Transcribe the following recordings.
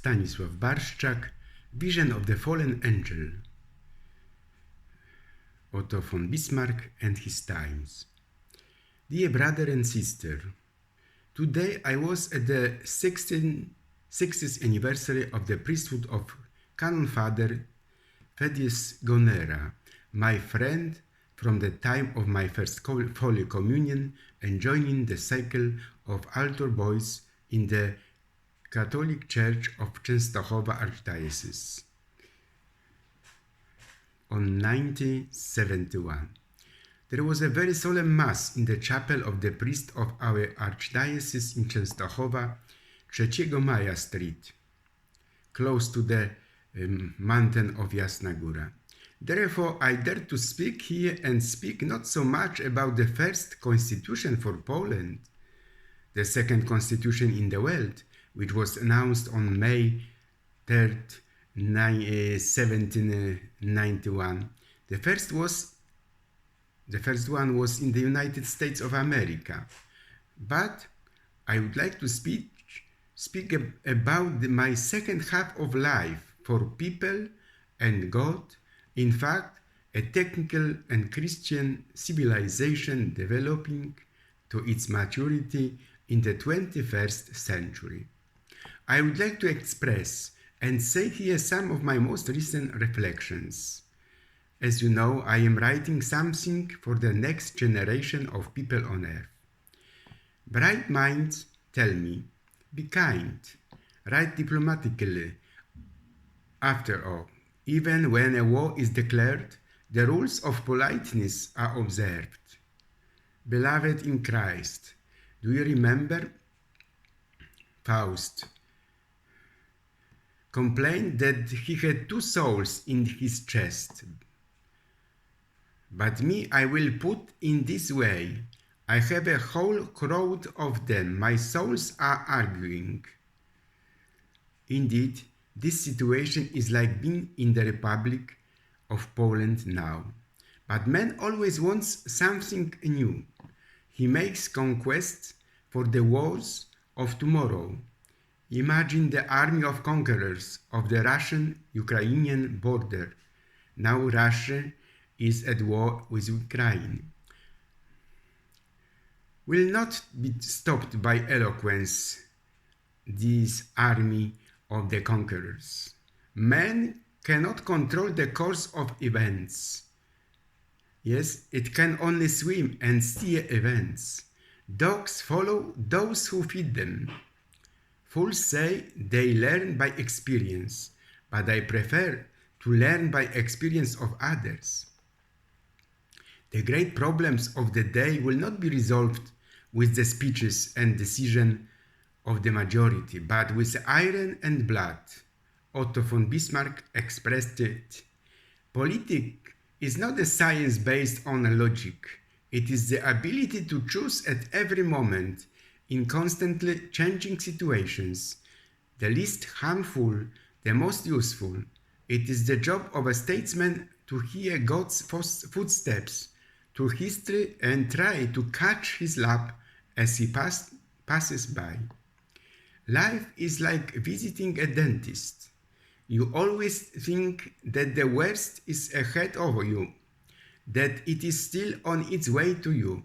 Stanisław Barszczak, Vision of the Fallen Angel, Otto von Bismarck and His Times. Dear brother and sister, today I was at the 60th anniversary of the priesthood of Canon Father Thaddeus Gonera, my friend from the time of my first Holy Communion and joining the cycle of altar boys in the Catholic Church of Częstochowa Archdiocese on 1971. There was a very solemn Mass in the chapel of the priest of our Archdiocese in Częstochowa, 3 Maja Street, close to the mountain of Jasna Góra. Therefore, I dare to speak here and speak not so much about the first constitution for Poland, the second constitution in the world, which was announced on May 3rd, 1791. The first one was in the United States of America. But I would like to speak about my second half of life for people and God, in fact, a technical and Christian civilization developing to its maturity in the 21st century. I would like to express and say here some of my most recent reflections. As you know, I am writing something for the next generation of people on earth. Bright minds tell me, be kind, write diplomatically. After all, even when a war is declared, the rules of politeness are observed. Beloved in Christ, do you remember? Faust complained that he had 2 souls in his chest. But me I will put in this way, I have a whole crowd of them, my souls are arguing. Indeed, this situation is like being in the Republic of Poland now. But man always wants something new. He makes conquests for the wars of tomorrow. Imagine the army of conquerors of the Russian-Ukrainian border. Now Russia is at war with Ukraine. Will not be stopped by eloquence, this army of the conquerors. Man cannot control the course of events. Yes, it can only swim and steer events. Dogs follow those who feed them. Fools say they learn by experience, but I prefer to learn by experience of others. The great problems of the day will not be resolved with the speeches and decision of the majority, but with iron and blood. Otto von Bismarck expressed it. Politics is not a science based on logic. It is the ability to choose at every moment in constantly changing situations, the least harmful, the most useful. It is the job of a statesman to hear God's footsteps through history and try to catch his lap as he passes by. Life is like visiting a dentist. You always think that the worst is ahead of you, that it is still on its way to you,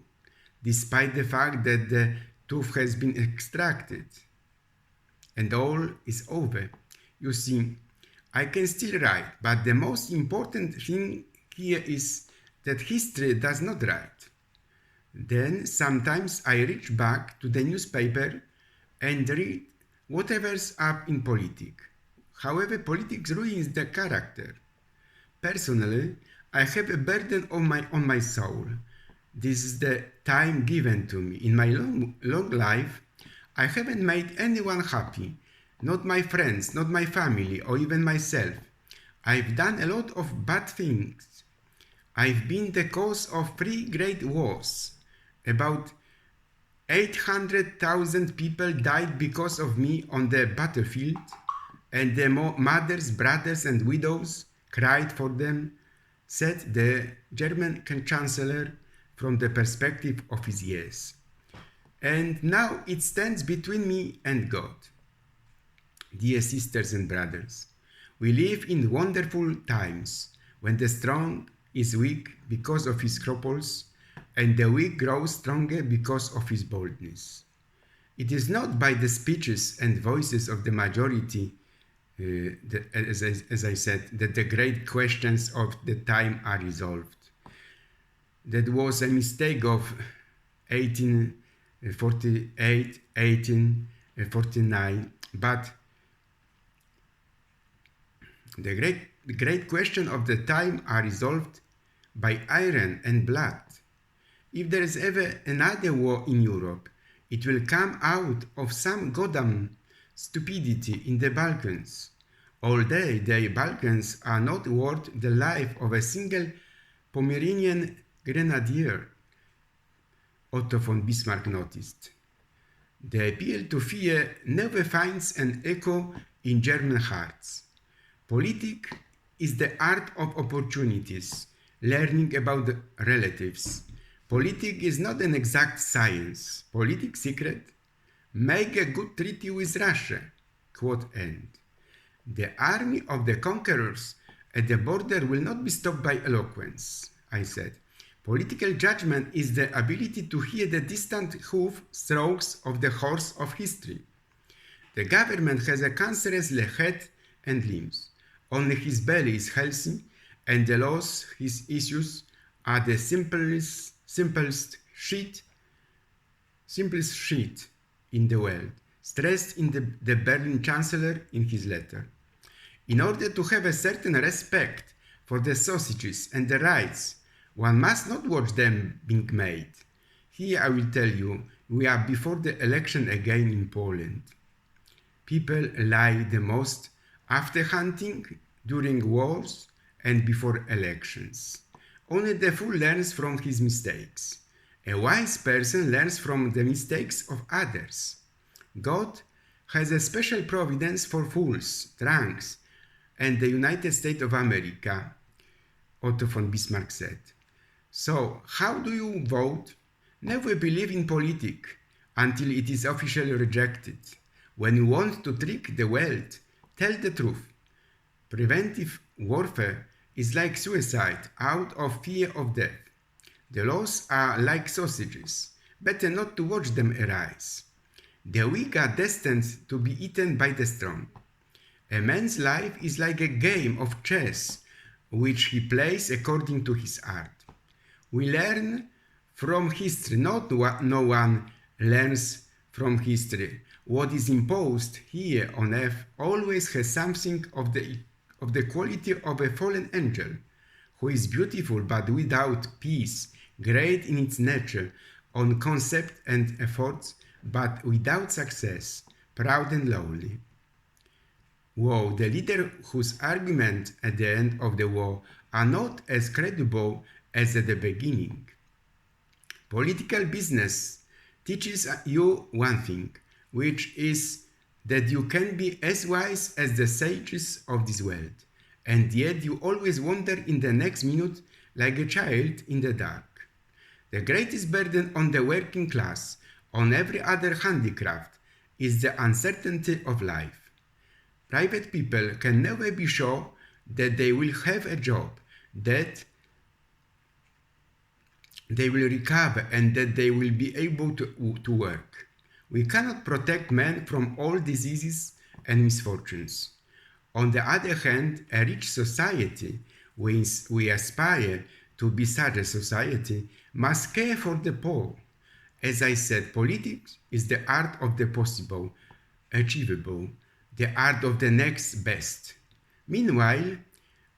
despite the fact that the tooth has been extracted and all is over. You see, I can still write, but the most important thing here is that history does not write. Then sometimes I reach back to the newspaper and read whatever's up in politics. However, politics ruins the character. Personally, I have a burden on my soul. This is the time given to me. In my long life, I haven't made anyone happy. Not my friends, not my family, or even myself. I've done a lot of bad things. I've been the cause of 3 great wars. About 800,000 people died because of me on the battlefield, and their mothers, brothers, and widows cried for them, said the German Chancellor from the perspective of his years. And now it stands between me and God. Dear sisters and brothers, we live in wonderful times when the strong is weak because of his scruples, and the weak grows stronger because of his boldness. It is not by the speeches and voices of the majority, as I said, that the great questions of the time are resolved. That was a mistake of 1848, 1849, but the great question of the time are resolved by iron and blood. If there is ever another war in Europe, it will come out of some goddamn stupidity in the Balkans. Although the Balkans are not worth the life of a single Pomeranian grenadier, Otto von Bismarck noticed. The appeal to fear never finds an echo in German hearts. Politics is the art of opportunities, learning about the relatives. Politics is not an exact science. Politics secret. Make a good treaty with Russia. Quote end. The army of the conquerors at the border will not be stopped by eloquence, I said. Political judgment is the ability to hear the distant hoof strokes of the horse of history. The government has a cancerous head and limbs. Only his belly is healthy, and the laws his issues are the simplest sheet in the world, stressed in the Berlin Chancellor in his letter. In order to have a certain respect for the sausages and the rights, one must not watch them being made. Here I will tell you, we are before the election again in Poland. People lie the most after hunting, during wars, and before elections. Only the fool learns from his mistakes. A wise person learns from the mistakes of others. God has a special providence for fools, drunks, and the United States of America, Otto von Bismarck said. So, how do you vote? Never believe in politics until it is officially rejected. When you want to trick the world, tell the truth. Preventive warfare is like suicide out of fear of death. The laws are like sausages. Better not to watch them arise. The weak are destined to be eaten by the strong. A man's life is like a game of chess, which he plays according to his art. We learn from history, no one learns from history. What is imposed here on earth always has something of the quality of a fallen angel, who is beautiful but without peace, great in its nature, on concept and efforts, but without success, proud and lowly. Woe the leader whose arguments at the end of the war are not as credible as at the beginning. Political business teaches you one thing, which is that you can be as wise as the sages of this world, and yet you always wander in the next minute like a child in the dark. The greatest burden on the working class, on every other handicraft, is the uncertainty of life. Private people can never be sure that they will have a job, that they will recover, and that they will be able to work. We cannot protect men from all diseases and misfortunes. On the other hand, a rich society, we aspire to be such a society, must care for the poor. As I said, politics is the art of the possible, achievable, the art of the next best. Meanwhile,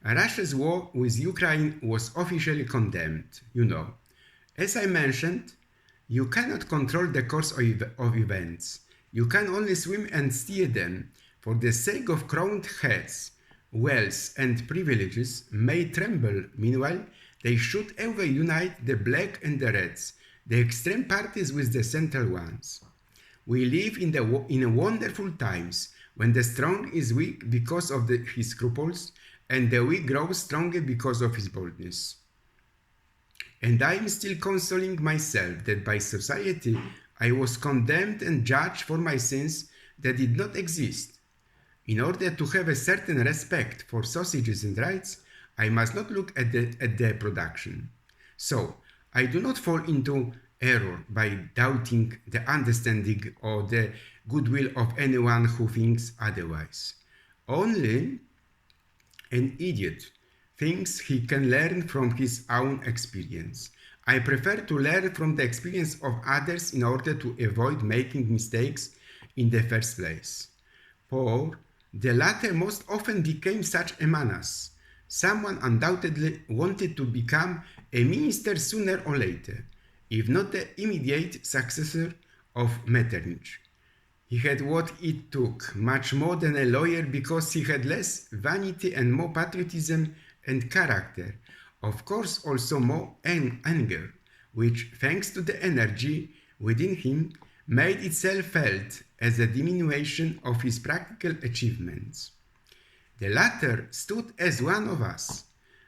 Russia's war with Ukraine was officially condemned, As I mentioned, you cannot control the course of events. You can only swim and steer them. For the sake of crowned heads, wealth and privileges may tremble. Meanwhile, they should ever unite the black and the reds, the extreme parties with the central ones. We live in wonderful times when the strong is weak because of his scruples, and the weak grows stronger because of his boldness. And I am still consoling myself that by society I was condemned and judged for my sins that did not exist. In order to have a certain respect for sausages and rights, I must not look at the production. So, I do not fall into error by doubting the understanding or the goodwill of anyone who thinks otherwise. Only an idiot thinks he can learn from his own experience. I prefer to learn from the experience of others in order to avoid making mistakes in the first place. For the latter most often became such a menace. Someone undoubtedly wanted to become a minister sooner or later, if not the immediate successor of Metternich. He had what it took, much more than a lawyer, because he had less vanity and more patriotism and character. Of course, also more anger, which, thanks to the energy within him, made itself felt as a diminution of his practical achievements. The latter stood as one of us.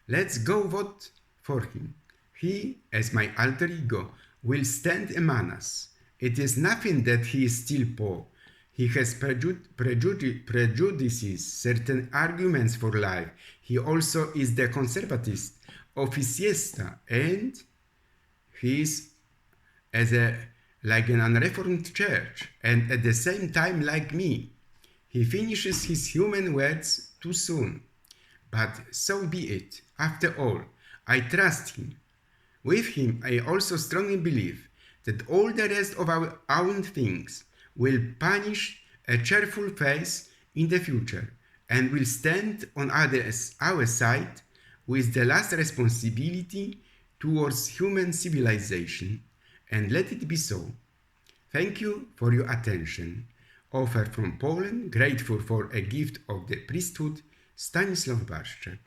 Let's go vote for him. He, as my alter ego, will stand among us. It is nothing that he is still poor. He has prejudices, certain arguments for life. He also is the conservatist of his siesta, and he is like an unreformed church, and at the same time like me. He finishes his human words too soon. But so be it. After all, I trust him. With him, I also strongly believe that all the rest of our own things will punish a cheerful face in the future and will stand on our side with the last responsibility towards human civilization. And let it be so. Thank you for your attention. Offer from Poland, grateful for a gift of the priesthood, Stanisław Barszczak.